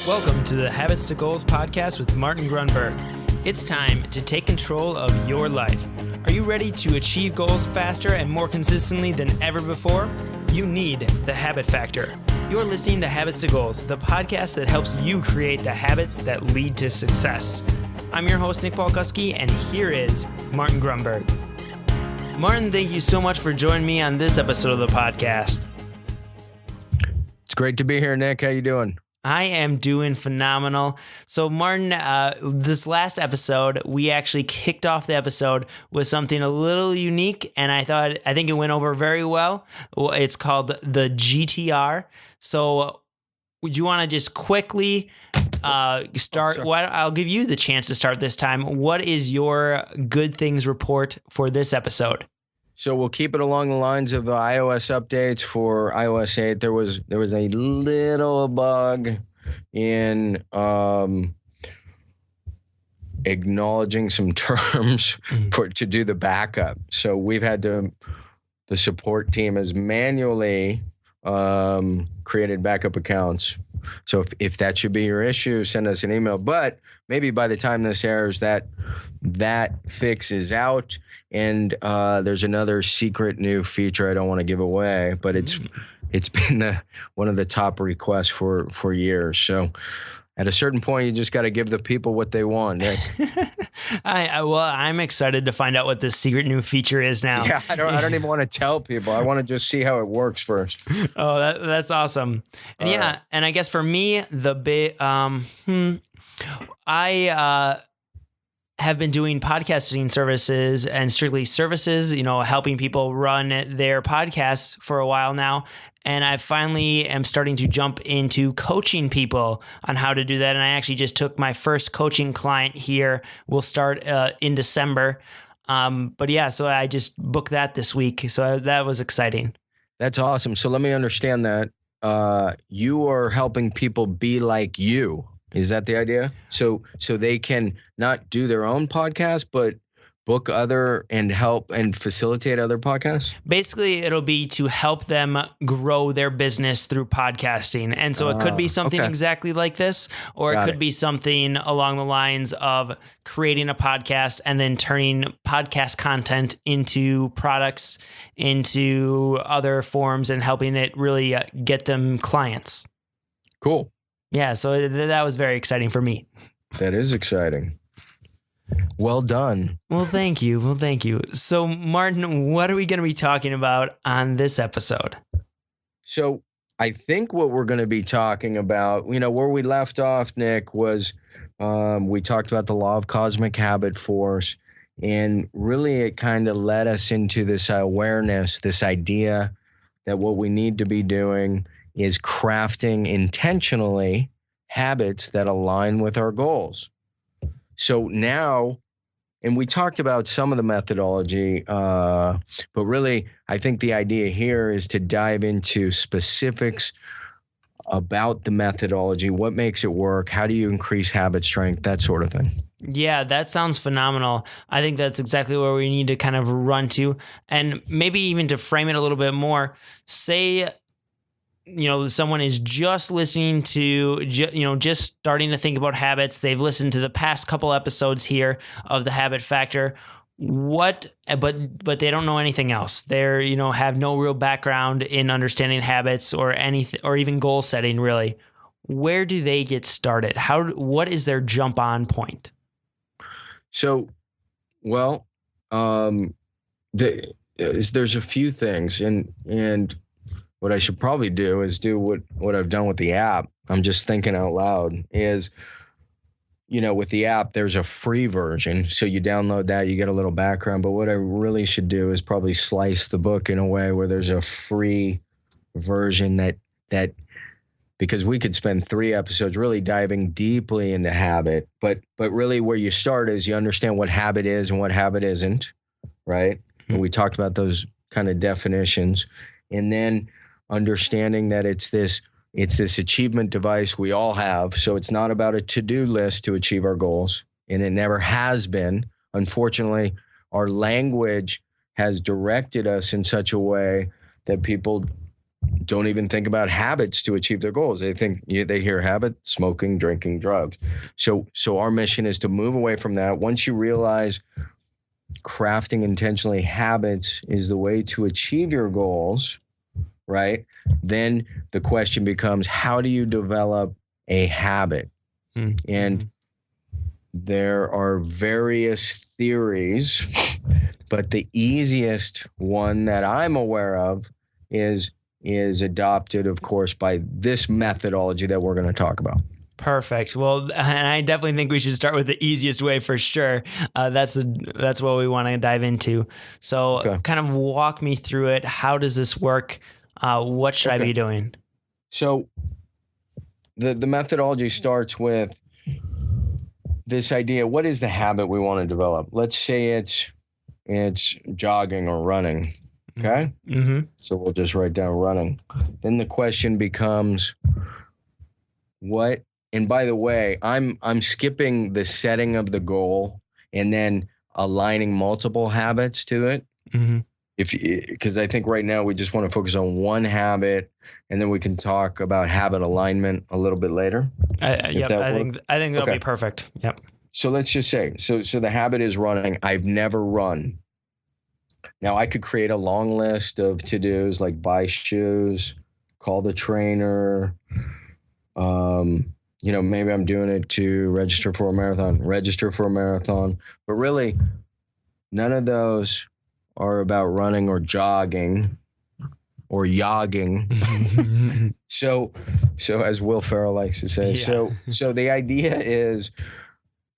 Welcome to the Habits to Goals podcast with Martin Grunberg. It's time to take control of your life. Are you ready to achieve goals faster and more consistently than ever before? You need the Habit Factor. You're listening to Habits to Goals, the podcast that helps you create the habits that lead to success. I'm your host, Nick Palkowski, and here is Martin Grunberg. Martin, thank you so much for joining me on this episode of the podcast. It's great to be here, Nick. How you doing? I am doing phenomenal. So, Martin, this last episode, we actually kicked off the episode with something a little unique, and I think it went over very well. It's called the GTR. So, would you want to just quickly start? I'll give you the chance to start this time. What is your good things report for this episode? So we'll keep it along the lines of the iOS updates for iOS 8. There was a little bug in acknowledging some terms to do the backup. So we've had the support team has manually created backup accounts. So if that should be your issue, send us an email. But maybe by the time this airs, that fix is out. And there's another secret new feature I don't want to give away, but it's been one of the top requests for years. So at a certain point, you just got to give the people what they want. I'm excited to find out what this secret new feature is now. Yeah, I don't even want to tell people. I want to just see how it works first. Oh, that's awesome. And and I guess for me, the big I have been doing podcasting services and strictly services, helping people run their podcasts for a while now. And I finally am starting to jump into coaching people on how to do that. And I actually just took my first coaching client here. We'll start in December. So I just booked that this week. So that was exciting. That's awesome. So let me understand that. You are helping people be like you. Is that the idea? So they can not do their own podcast, but book other and help and facilitate other podcasts? Basically, it'll be to help them grow their business through podcasting. And so it could be something exactly like this, or it could be something along the lines of creating a podcast and then turning podcast content into products, into other forms, and helping it really get them clients. Cool. Yeah, so that was very exciting for me. That is exciting. Well done. Well, thank you. So, Martin, what are we going to be talking about on this episode? So, I think what we're going to be talking about, where we left off, Nick, was we talked about the law of cosmic habit force, and really it kind of led us into this awareness, this idea that what we need to be doing is crafting intentionally habits that align with our goals. So now, and we talked about some of the methodology, but really, I think the idea here is to dive into specifics about the methodology, what makes it work, how do you increase habit strength, that sort of thing. Yeah, that sounds phenomenal. I think that's exactly where we need to kind of run to. And maybe even to frame it a little bit more, say, someone is just listening to, just starting to think about habits. They've listened to the past couple episodes here of the Habit Factor. But they don't know anything else. They're, have no real background in understanding habits or anything, or even goal setting, really. Where do they get started? What is their jump on point? So, there's a few things, and what I should probably do is do what I've done with the app. I'm just thinking out loud is, with the app, there's a free version. So you download that, you get a little background. But what I really should do is probably slice the book in a way where there's a free version that because we could spend 3 episodes really diving deeply into habit. But really where you start is you understand what habit is and what habit isn't, right? And we talked about those kind of definitions. And then understanding that it's this achievement device we all have. So it's not about a to-do list to achieve our goals. And it never has been. Unfortunately, our language has directed us in such a way that people don't even think about habits to achieve their goals. They hear habit, smoking, drinking, drugs. So our mission is to move away from that. Once you realize crafting intentionally habits is the way to achieve your goals, right? Then the question becomes, how do you develop a habit? Mm-hmm. And there are various theories, but the easiest one that I'm aware of is adopted, of course, by this methodology that we're going to talk about. Perfect. Well, and I definitely think we should start with the easiest way for sure. That's what we want to dive into. So kind of walk me through it. How does this work? What should I be doing? So the methodology starts with this idea. What is the habit we want to develop? Let's say it's jogging or running. Okay. Mm-hmm. So we'll just write down running. Then the question becomes, what? And by the way, I'm skipping the setting of the goal and then aligning multiple habits to it. Mm-hmm. Because I think right now we just want to focus on one habit, and then we can talk about habit alignment a little bit later. Yep, I think that'll be perfect. Yep. So let's just say, so the habit is running. I've never run. Now I could create a long list of to-dos like buy shoes, call the trainer. Maybe I'm doing it to register for a marathon. But really, none of those are about running or jogging or yogging. So as Will Ferrell likes to say. Yeah. So the idea is,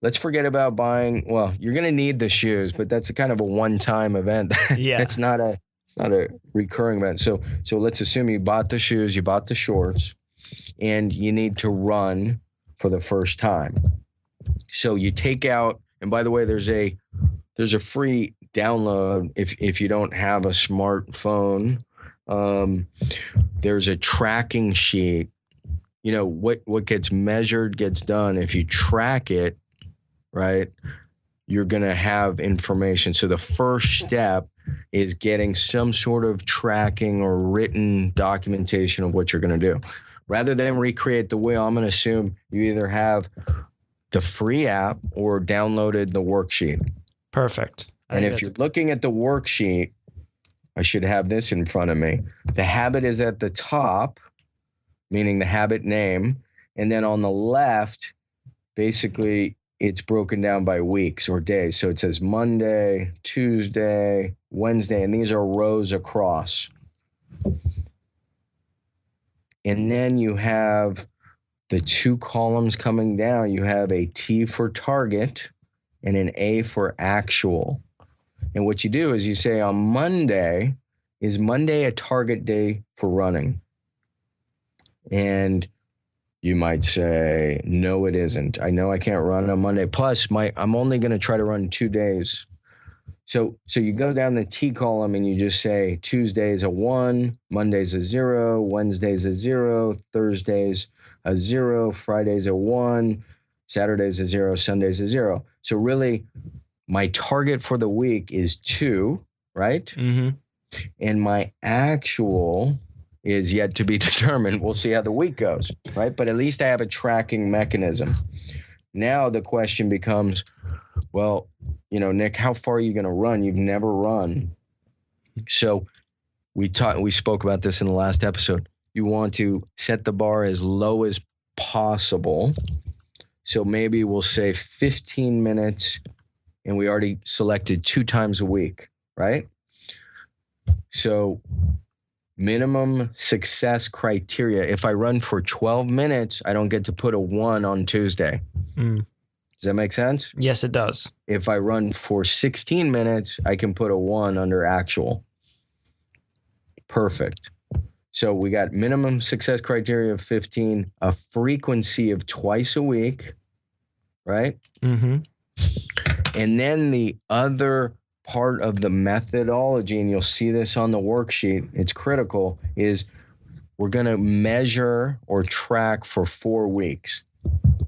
let's forget about buying. Well, you're going to need the shoes, but that's a kind of a one-time event. Yeah. It's not a recurring event. So let's assume you bought the shoes, you bought the shorts, and you need to run for the first time. So you take out, and by the way, there's a free download if you don't have a smartphone. There's a tracking sheet. What gets measured gets done. If you track it, right, you're going to have information. So the first step is getting some sort of tracking or written documentation of what you're going to do. Rather than recreate the wheel, I'm going to assume you either have the free app or downloaded the worksheet. Perfect. And if you're looking at the worksheet, I should have this in front of me. The habit is at the top, meaning the habit name. And then on the left, basically, it's broken down by weeks or days. So it says Monday, Tuesday, Wednesday, and these are rows across. And then you have the two columns coming down. You have a T for target and an A for actual. And what you do is you say on Monday, is Monday a target day for running? And you might say, no, it isn't. I know I can't run on Monday. Plus, I'm only going to try to run 2 days. So you go down the T column and you just say Tuesday's a 1, Monday's a 0, Wednesday's a 0, Thursday's a 0, Friday's a 1, Saturday's a 0, Sunday's a 0. So really, my target for the week is 2, right? Mm-hmm. And my actual is yet to be determined. We'll see how the week goes, right? But at least I have a tracking mechanism. Now the question becomes, well, Nick, how far are you going to run? You've never run. So we spoke about this in the last episode. You want to set the bar as low as possible. So maybe we'll say 15 minutes, and we already selected 2 times a week, right? So minimum success criteria. If I run for 12 minutes, I don't get to put a 1 on Tuesday. Does that make sense? Yes, it does. If I run for 16 minutes, I can put a 1 under actual. Perfect. So we got minimum success criteria of 15, a frequency of twice a week, right? Mm-hmm. And then the other part of the methodology, and you'll see this on the worksheet, it's critical, is we're going to measure or track for 4 weeks.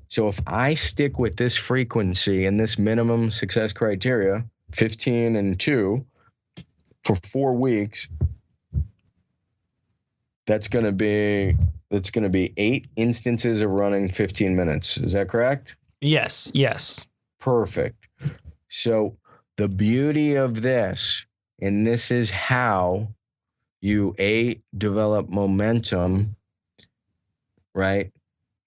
So if I stick with this frequency and this minimum success criteria, 15 and 2, for 4 weeks, That's going to be 8 instances of running 15 minutes. Is that correct? Yes. Perfect. So the beauty of this, and this is how you develop momentum, right?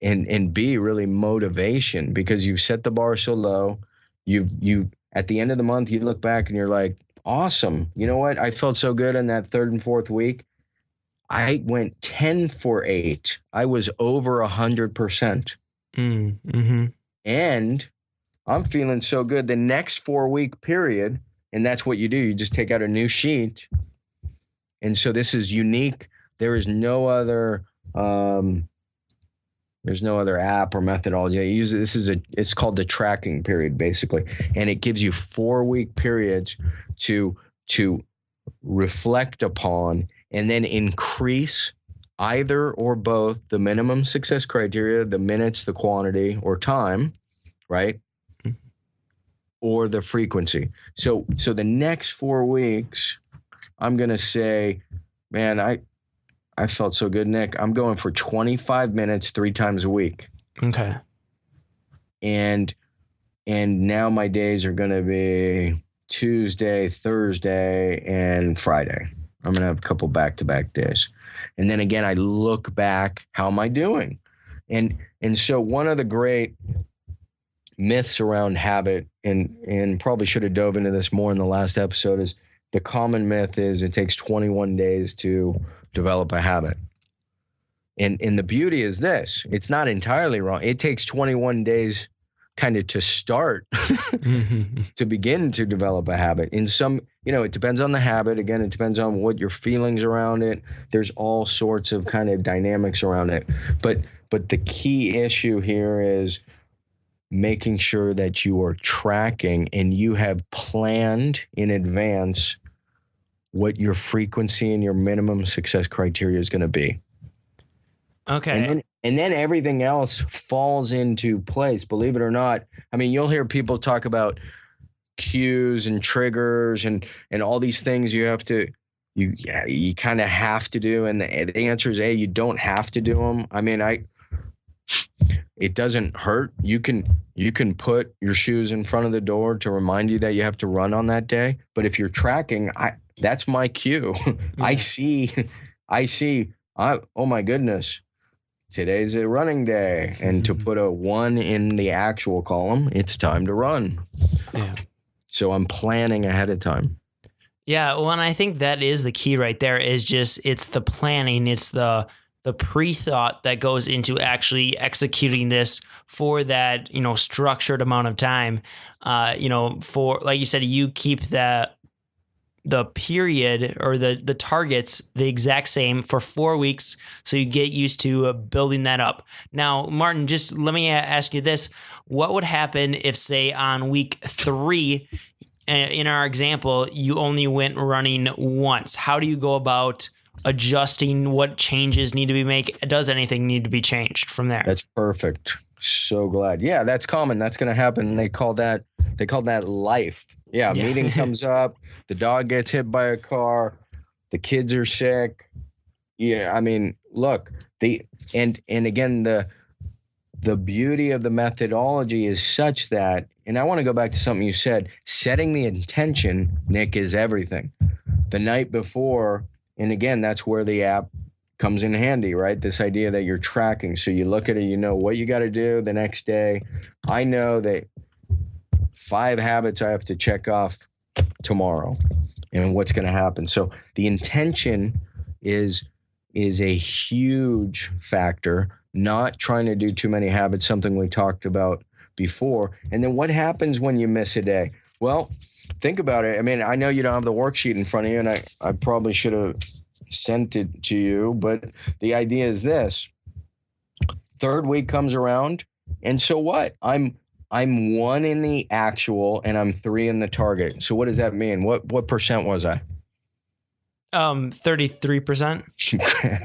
And B, really motivation, because you've set the bar so low. You at the end of the month, you look back and you're like, awesome. You know what? I felt so good in that third and fourth week. I went 10 for 8. I was over 100%. Mm-hmm. And I'm feeling so good the next 4-week period. And that's what you do. You just take out a new sheet. And so this is unique. There is no other app or methodology. I use it. It's called the tracking period, basically. And it gives you 4-week periods to reflect upon and then increase either or both the minimum success criteria, the minutes, the quantity, or time, right? Or the frequency. So the next 4 weeks, I'm going to say, man, I felt so good, Nick. I'm going for 25 minutes 3 times a week. Okay. And now my days are going to be Tuesday, Thursday, and Friday. I'm going to have a couple back-to-back days. And then again, I look back, how am I doing? And so one of the great myths around habit, and probably should have dove into this more in the last episode, is the common myth is it takes 21 days to develop a habit. And the beauty is this, it's not entirely wrong. It takes 21 days kind of to start, to begin to develop a habit. In some, it depends on the habit. Again, it depends on what your feelings around it. There's all sorts of kind of dynamics around it. But the key issue here is making sure that you are tracking and you have planned in advance what your frequency and your minimum success criteria is going to be. Okay. And then everything else falls into place, believe it or not. I mean, you'll hear people talk about cues and triggers and all these things you kind of have to do. And the answer is you don't have to do them. I mean, it doesn't hurt. You can put your shoes in front of the door to remind you that you have to run on that day. But if you're tracking, that's my cue. Yeah. I see, oh my goodness, today's a running day. And to put a 1 in the actual column, it's time to run. Yeah. So I'm planning ahead of time. Yeah. Well, and I think that is the key right there, is just, it's the planning. It's the pre-thought that goes into actually executing this for that, structured amount of time. For, like you said, you keep the period or the targets the exact same for 4 weeks. So you get used to building that up. Now, Martin, just let me ask you this. What would happen if, say, on week 3, in our example, you only went running once? How do you go about adjusting? What changes need to be made? Does anything need to be changed from there? That's perfect. So glad. Yeah, that's common. That's going to happen. They call that life. Yeah, meeting comes up. The dog gets hit by a car. The kids are sick. Yeah, I mean, look, and again, the beauty of the methodology is such that, and I want to go back to something you said, setting the intention, Nick, is everything. The night before, and again, that's where the app comes in handy, right? This idea that you're tracking. So you look at it, you know what you got to do the next day. I know that 5 habits I have to check off tomorrow and what's going to happen. So the intention is a huge factor, not trying to do too many habits, something we talked about before. And then what happens when you miss a day? Well, think about it. I mean, I know you don't have the worksheet in front of you, and I probably should have sent it to you, but the idea is this. 3rd week comes around, and so what? I'm 1 in the actual, and I'm 3 in the target. So what does that mean? What percent was I? 33%.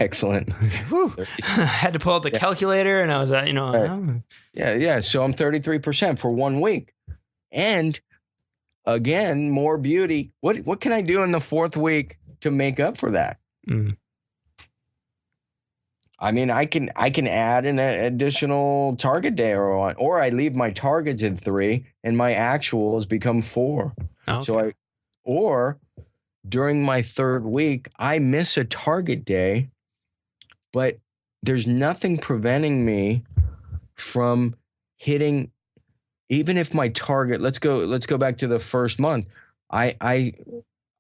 Excellent. I had to pull out the calculator, and I was at, Right. Yeah. So I'm 33% for 1 week. And again, more beauty. What can I do in the 4th week to make up for that? I mean, I can add an additional target day or I leave my targets at 3 and my actuals become 4. Okay. Or during my third week, I miss a target day, but there's nothing preventing me from hitting, even if my target, let's go back to the first month. I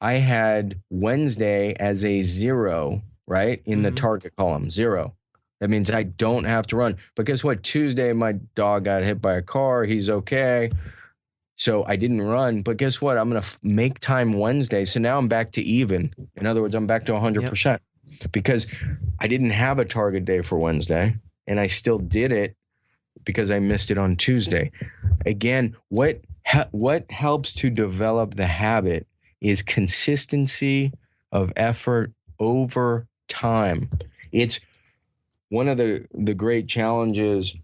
had Wednesday as a 0, right? In the target column, 0. That means I don't have to run. But guess what? Tuesday, my dog got hit by a car. He's okay. So I didn't run. But guess what? I'm going to make time Wednesday. So now I'm back to even. In other words, I'm back to 100% because I didn't have a target day for Wednesday and I still did it because I missed it on Tuesday. Again, what helps to develop the habit is consistency of effort over time. It's one of the great challenges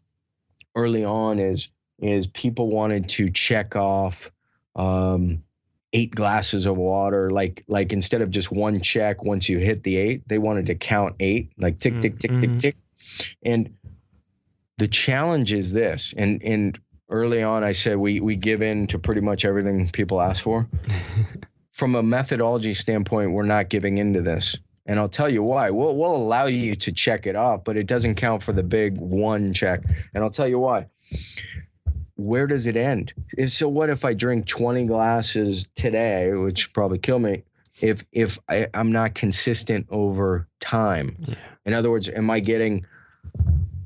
early on is people wanted to check off 8 glasses of water, like instead of just one check once you hit the 8, they wanted to count 8, like tick, tick, tick, tick, tick. And the challenge is this, and early on I said we give in to pretty much everything people ask for. From a methodology standpoint, we're not giving into this. And I'll tell you why. We'll allow you to check it off, but it doesn't count for the big 1 check. And I'll tell you why. Where does it end? So what if I drink 20 glasses today, which probably kill me, if I'm not consistent over time? Yeah. In other words,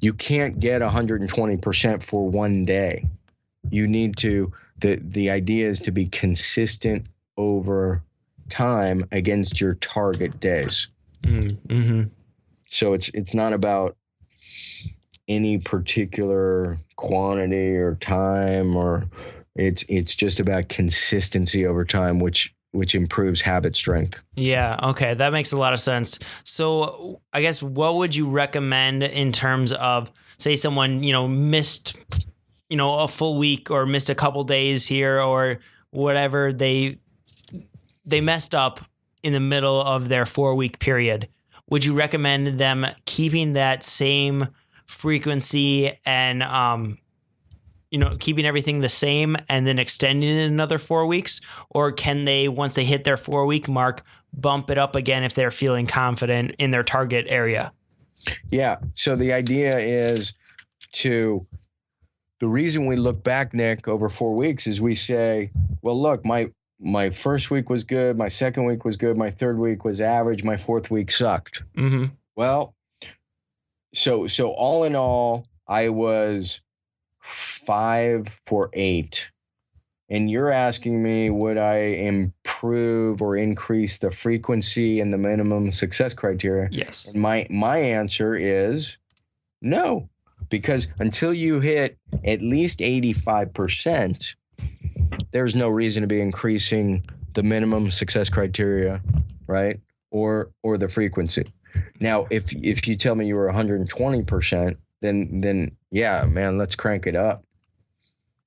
you can't get 120% for one day. You need to, the idea is to be consistent over time against your target days. So it's not about any particular quantity or time, or it's just about consistency over time, which improves habit strength. Yeah. Okay. That makes a lot of sense. So I guess what would you recommend in terms of, say someone, missed, a full week or missed a couple days here or whatever, they messed up in the middle of their 4-week period. Would you recommend them keeping that same frequency and, keeping everything the same and then extending it another 4 weeks? Or can they, once they hit their 4-week mark, bump it up again if they're feeling confident in their target area? Yeah. So the idea is the reason we look back, Nick, over 4 weeks is we say, well, look, my first week was good. My second week was good. My third week was average. My fourth week sucked. Well, so all in all, I was 5 for 8. And you're asking me, would I improve or increase the frequency and the minimum success criteria? Yes. And my answer is no, because until you hit at least 85%, there's no reason to be increasing the minimum success criteria, right? Or the frequency. Now, if you tell me you were 120%, then yeah, man, let's crank it up,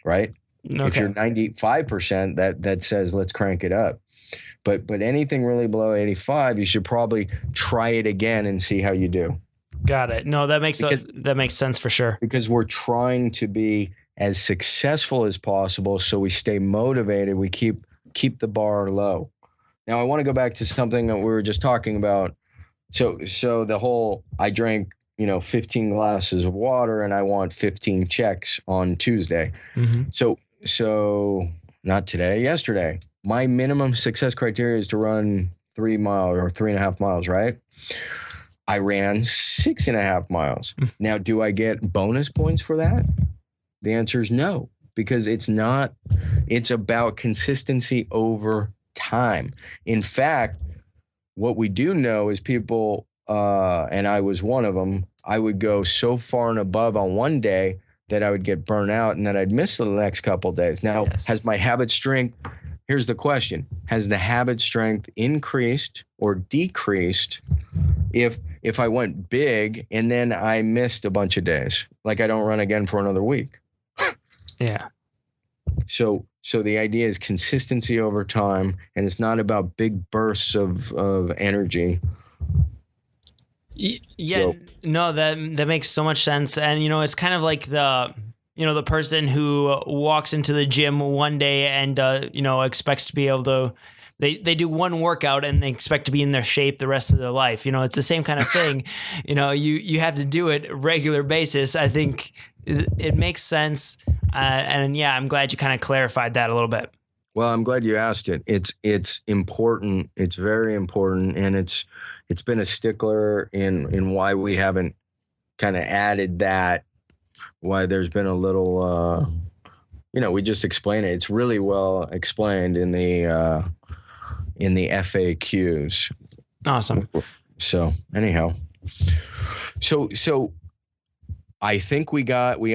right? Okay. If you're 95%, that says let's crank it up. But anything really below 85, you should probably try it again and see how you do. Got it. No, that makes sense for sure. Because we're trying to be as successful as possible, so we stay motivated. We keep the bar low. Now, I want to go back to something that we were just talking about. So the whole, I drank 15 glasses of water and I want 15 checks on Tuesday. So not today, yesterday. My minimum success criteria is to run 3 miles or 3.5 miles, right? I ran 6.5 miles. Now, do I get bonus points for that? The answer is no, because it's about consistency over time. In fact, what we do know is people, and I was one of them, I would go so far and above on one day that I would get burnt out and that I'd miss the next couple of days. Now, Has my habit strength, here's the question, has the habit strength increased or decreased if I went big and then I missed a bunch of days? Like I don't run again for another week. Yeah. So the idea is consistency over time, and it's not about big bursts of energy. Yeah, So no, that makes so much sense. And it's kind of like the person who walks into the gym one day and expects to be able to they do one workout and they expect to be in their shape the rest of their life. It's the same kind of thing. You have to do it regular basis. I think it makes sense. And yeah, I'm glad you kind of clarified that a little bit. well, I'm glad you asked it. It's important. It's very important, and it's been a stickler in why we haven't kind of added that. Why there's been a little, we just explain it. It's really well explained in the FAQs. Awesome. So anyhow, so I think we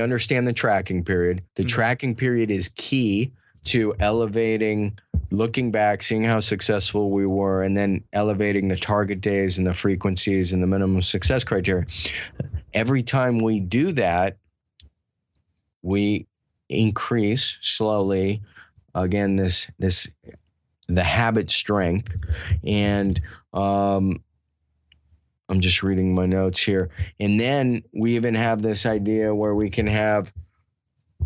understand the tracking period. The tracking period is key to elevating, looking back, seeing how successful we were, and then elevating the target days and the frequencies and the minimum success criteria. Every time we do that, we increase slowly, again, the habit strength. And I'm just reading my notes here. And then we even have this idea where we can have,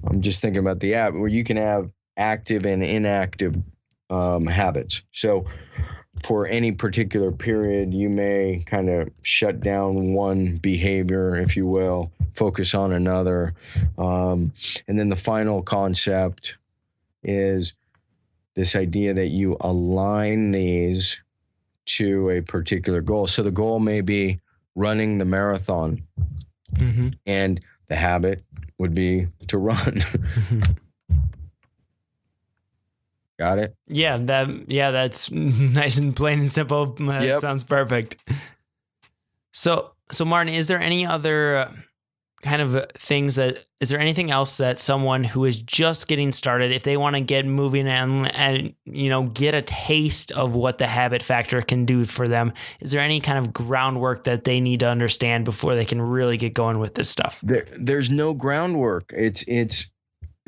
I'm just thinking about the app, where you can have active and inactive habits. So for any particular period, you may kind of shut down one behavior, if you will, focus on another. And then the final concept is this idea that you align these to a particular goal. So the goal may be running the marathon, and the habit would be to run. Got it? Yeah, that's nice and plain and simple. That sounds perfect. So Martin, is there any other kind of is there anything else that someone who is just getting started, if they want to get moving and get a taste of what the habit factor can do for them, is there any kind of groundwork that they need to understand before they can really get going with this stuff? There's no groundwork.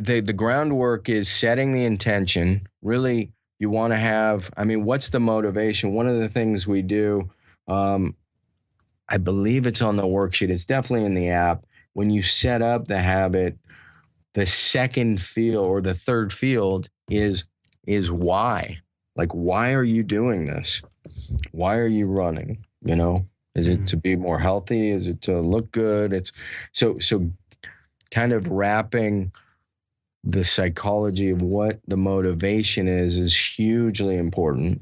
The groundwork is setting the intention. Really, you want to have, what's the motivation? One of the things we do, I believe it's on the worksheet. It's definitely in the app. When you set up the habit, the second field or the third field is why. Like, why are you doing this? Why are you running? Is it to be more healthy? Is it to look good? It's so kind of wrapping the psychology of what the motivation is hugely important.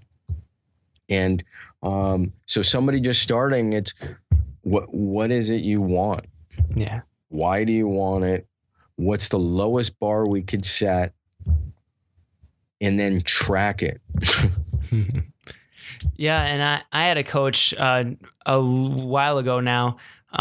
And so somebody just starting, it's what is it you want? Yeah. Why do you want it? What's the lowest bar we could set? And then track it. Yeah, and I had a coach a while ago now,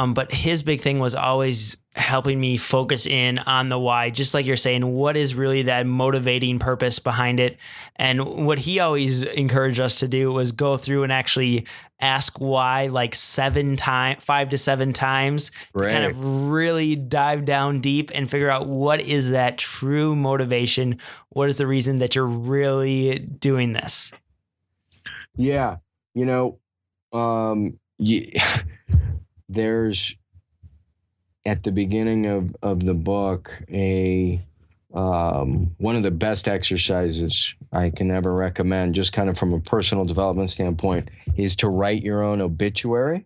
but his big thing was always helping me focus in on the why, just like you're saying, what is really that motivating purpose behind it? And what he always encouraged us to do was go through and actually ask why like 5 to 7 times, right, to kind of really dive down deep and figure out what is that true motivation? What is the reason that you're really doing this? Yeah. There's at the beginning of the book, one of the best exercises I can ever recommend, just kind of from a personal development standpoint, is to write your own obituary,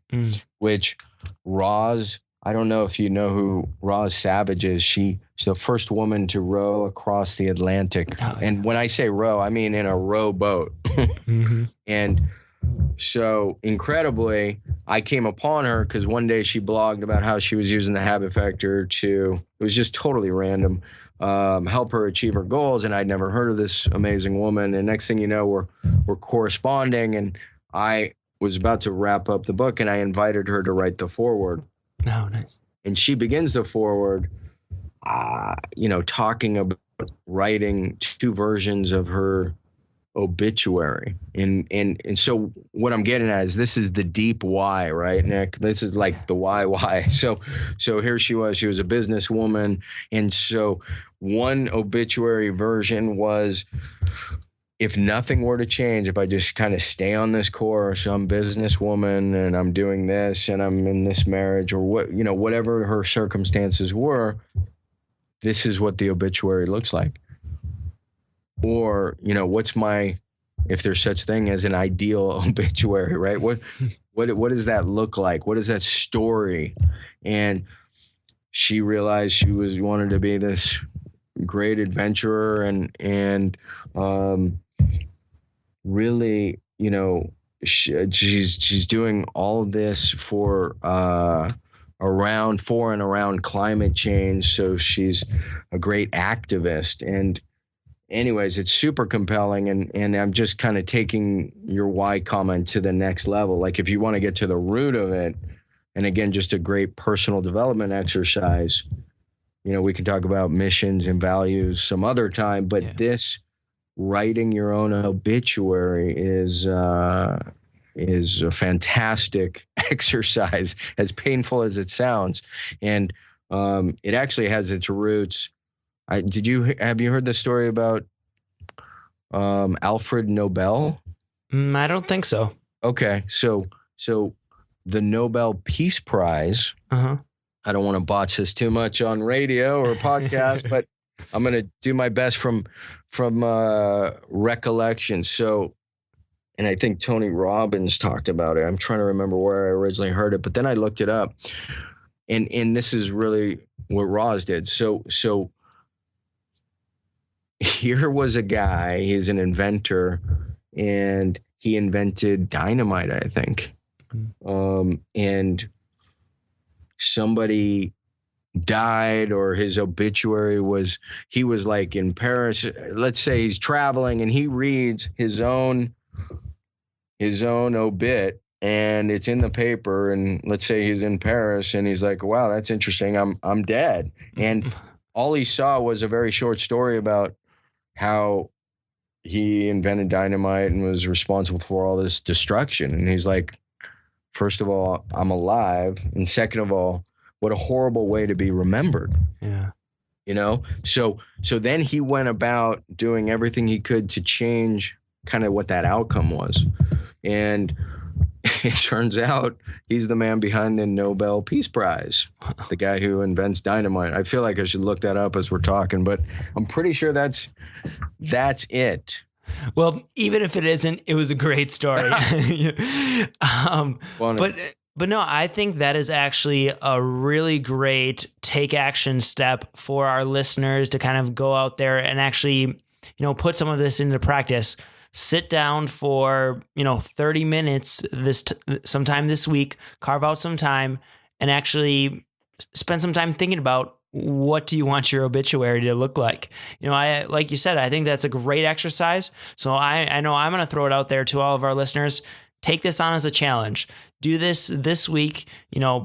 which Roz, I don't know if you know who Roz Savage is. She's the first woman to row across the Atlantic. Oh, yeah. And when I say row, I mean in a rowboat. And so incredibly, I came upon her because one day she blogged about how she was using the habit factor to, it was just totally random, help her achieve her goals. And I'd never heard of this amazing woman. And next thing you know, we're corresponding, and I was about to wrap up the book and I invited her to write the foreword. Oh, nice. And she begins the foreword, talking about writing 2 versions of her obituary. And so what I'm getting at is this is the deep why, right, Nick? This is like the why. So here she was a businesswoman. And so one obituary version was if nothing were to change, if I just kind of stay on this course, I'm a businesswoman and I'm doing this and I'm in this marriage or whatever her circumstances were, this is what the obituary looks like. Or, what's my, if there's such thing as an ideal obituary, right? What does that look like? What is that story? And she realized she wanted to be this great adventurer and really, she's doing all of this for and around climate change. So she's a great activist. And anyways, it's super compelling. And I'm just kind of taking your why comment to the next level. Like if you want to get to the root of it, and again, just a great personal development exercise, we can talk about missions and values some other time, but this writing your own obituary is a fantastic exercise, as painful as it sounds. And it actually has its roots. Have you heard the story about Alfred Nobel? I don't think so. Okay. So the Nobel Peace Prize, I don't want to botch this too much on radio or podcast, but I'm going to do my best from recollection. So, and I think Tony Robbins talked about it. I'm trying to remember where I originally heard it, but then I looked it up. And this is really what Roz did. So here was a guy, he's an inventor, and he invented dynamite, I think. And somebody died, or his obituary was, he was like in Paris, let's say he's traveling and he reads his own obit and it's in the paper, and let's say he's in Paris and he's like, wow, that's interesting. I'm dead. And all he saw was a very short story about how he invented dynamite and was responsible for all this destruction. And he's like, first of all, I'm alive. And second of all, what a horrible way to be remembered. Yeah. So then he went about doing everything he could to change kind of what that outcome was. And it turns out he's the man behind the Nobel Peace Prize, the guy who invents dynamite. I feel like I should look that up as we're talking, but I'm pretty sure that's it. Well, even if it isn't, it was a great story. But no, I think that is actually a really great take action step for our listeners to kind of go out there and actually, put some of this into practice. Sit down for, 30 minutes sometime this week, carve out some time and actually spend some time thinking about, what do you want your obituary to look like? Like you said, I think that's a great exercise. So I know I'm going to throw it out there to all of our listeners. Take this on as a challenge. Do this week,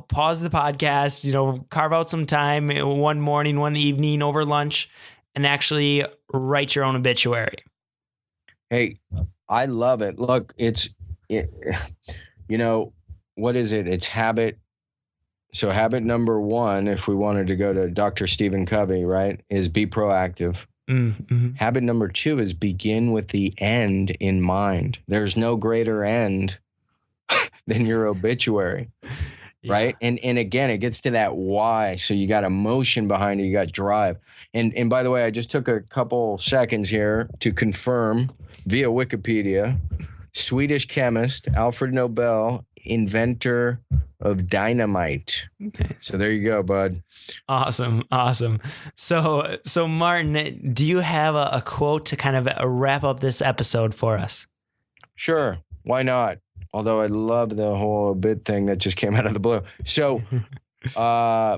pause the podcast, carve out some time one morning, one evening over lunch, and actually write your own obituary. Hey, I love it. Look, what is it? It's habit. So habit number 1, if we wanted to go to Dr. Stephen Covey, right, is be proactive. Mm-hmm. Habit number 2 is begin with the end in mind. There's no greater end than your obituary, right? And again, it gets to that why. So you got emotion behind it, you got drive. And by the way, I just took a couple seconds here to confirm via Wikipedia, Swedish chemist, Alfred Nobel, inventor of dynamite. Okay. So there you go, bud. Awesome. So Martin, do you have a quote to kind of wrap up this episode for us? Sure. Why not? Although I love the whole bit thing that just came out of the blue. So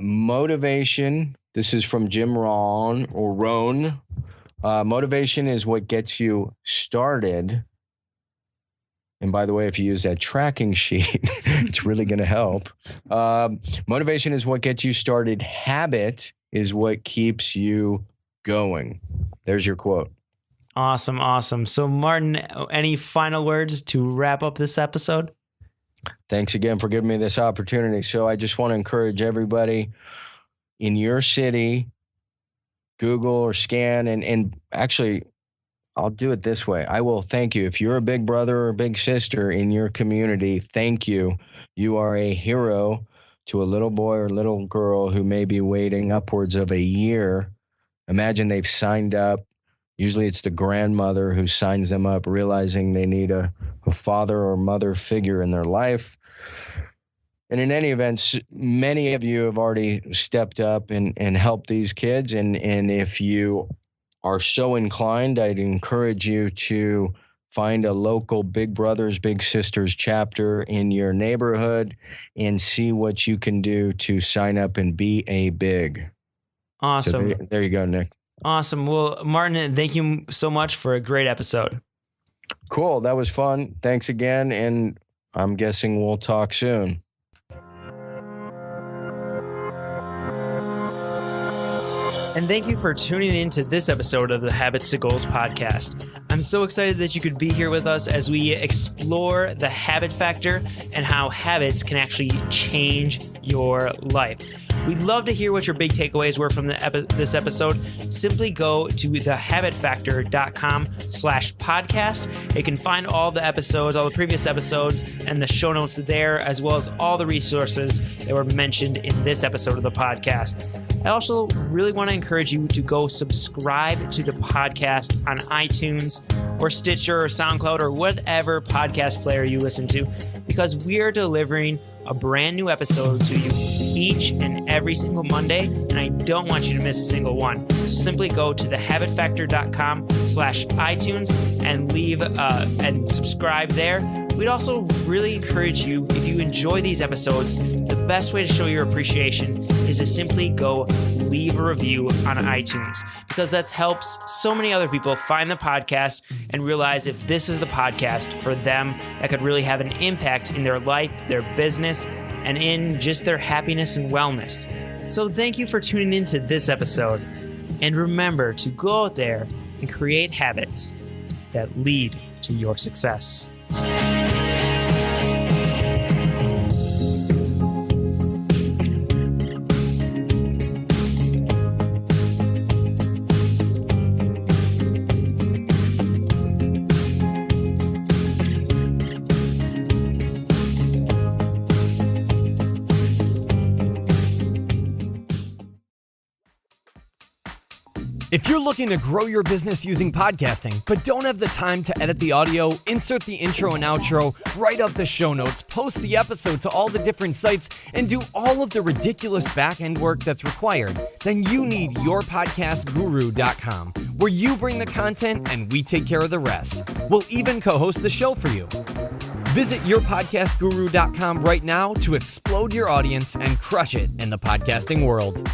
motivation, this is from Jim Rohn. Motivation is what gets you started. And by the way, if you use that tracking sheet, it's really going to help. Motivation is what gets you started. Habit is what keeps you going. There's your quote. Awesome. So Martin, any final words to wrap up this episode? Thanks again for giving me this opportunity. So I just want to encourage everybody in your city, Google or scan, and actually, I'll do it this way. I will thank you. If you're a big brother or a big sister in your community, thank you. You are a hero to a little boy or little girl who may be waiting upwards of a year. Imagine they've signed up. Usually it's the grandmother who signs them up, realizing they need a father or mother figure in their life. And in any event, many of you have already stepped up and helped these kids. And if you are so inclined, I'd encourage you to find a local Big Brothers, Big Sisters chapter in your neighborhood and see what you can do to sign up and be a big. Awesome. So there you go, Nick. Awesome. Well, Martin, thank you so much for a great episode. Cool. That was fun. Thanks again. And I'm guessing we'll talk soon. And thank you for tuning in to this episode of the Habits to Goals podcast. I'm so excited that you could be here with us as we explore the habit factor and how habits can actually change your life. We'd love to hear what your big takeaways were from this episode. Simply go to thehabitfactor.com/podcast. You can find all the episodes, all the previous episodes, and the show notes there, as well as all the resources that were mentioned in this episode of the podcast. I also really want to encourage you to go subscribe to the podcast on iTunes or Stitcher or SoundCloud or whatever podcast player you listen to, because we are delivering a brand new episode to you each and every single Monday, and I don't want you to miss a single one. So simply go to thehabitfactor.com/iTunes and leave and subscribe there. We'd also really encourage you, if you enjoy these episodes, the best way to show your appreciation is to simply go leave a review on iTunes, because that helps so many other people find the podcast and realize if this is the podcast for them that could really have an impact in their life, their business, and in just their happiness and wellness. So thank you for tuning into this episode. And remember to go out there and create habits that lead to your success. If you're looking to grow your business using podcasting, but don't have the time to edit the audio, insert the intro and outro, write up the show notes, post the episode to all the different sites, and do all of the ridiculous back-end work that's required, then you need yourpodcastguru.com, where you bring the content and we take care of the rest. We'll even co-host the show for you. Visit yourpodcastguru.com right now to explode your audience and crush it in the podcasting world.